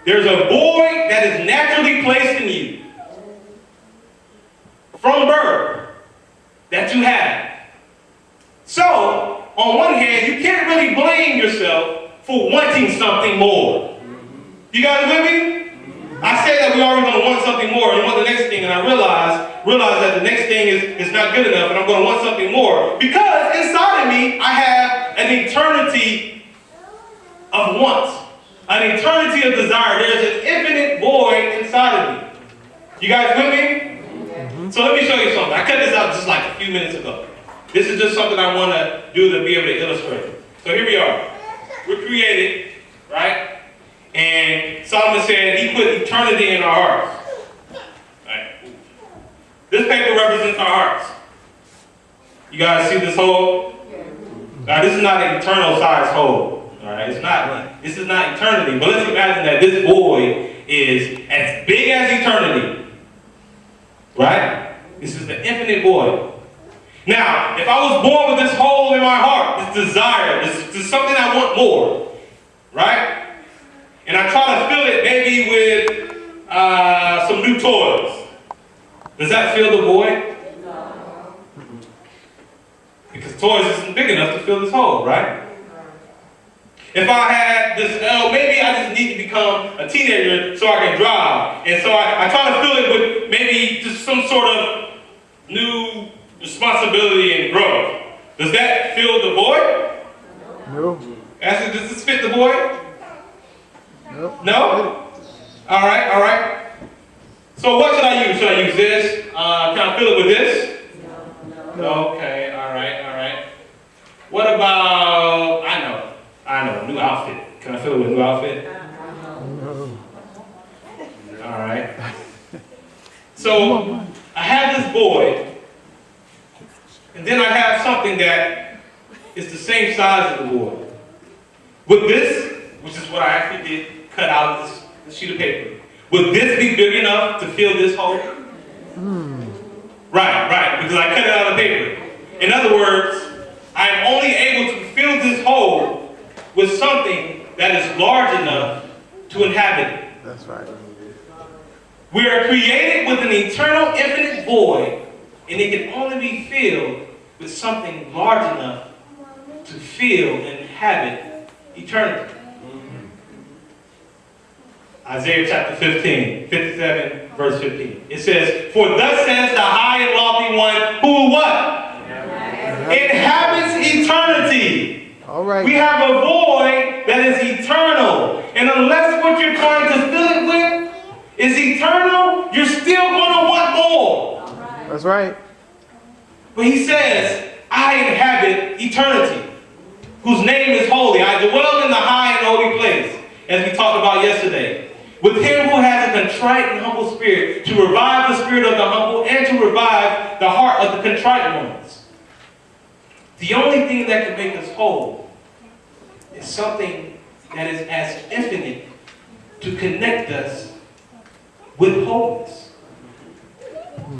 There's a void that is naturally placed in you from birth that you have. So, on one hand, you can't really blame yourself for wanting something more. You guys with me? I say that we always going to want something more. You want the next thing, and I realize that the next thing is not good enough, and I'm going to want something more. Because inside of me, I have an eternity of want, an eternity of desire. There's an infinite void inside of me. You guys with me? So let me show you something. I cut this out just like a few minutes ago. This is just something I want to do to be able to illustrate. So here we are. We're created, right? And Solomon said he put eternity in our hearts. Right? This paper represents our hearts. You guys see this hole? Now this is not an eternal size hole. Alright? This is not eternity. But let's imagine that this void is as big as eternity. Right? This is the infinite void. Now, if I was born with this hole in my heart, this desire, this is something I want more. Right? And I try to fill it maybe with some new toys. Does that fill the void? No. Because toys isn't big enough to fill this hole, right? If I had this, maybe I just need to become a teenager so I can drive. And so I try to fill it with maybe just some sort of new responsibility and growth. Does that fill the void? No. Does this fit the void? Nope. No? Alright. So what should I use? Should I use this? Can I fill it with this? No. Okay, alright. What about, I know, new outfit. Can I fill it with a new outfit? No. Alright. So, I have this void, and then I have something that is the same size as the void. With this, which is what I actually did, cut out this sheet of paper. Would this be big enough to fill this hole? Right, because I cut it out of the paper. In other words, I am only able to fill this hole with something that is large enough to inhabit it. That's right. We are created with an eternal, infinite void, and it can only be filled with something large enough to fill and inhabit eternity. Isaiah chapter 57, verse 15. It says, "For thus says the high and lofty one, who what? Inhabits eternity." All right. We have a void that is eternal. And unless what you're trying to fill it with is eternal, you're still going to want more. That's right. But he says, "I inhabit eternity, whose name is holy. I dwell in the high and holy place," as we talked about yesterday. "With him who has a contrite and humble spirit, to revive the spirit of the humble and to revive the heart of the contrite ones." The only thing that can make us whole is something that is as infinite to connect us with wholeness.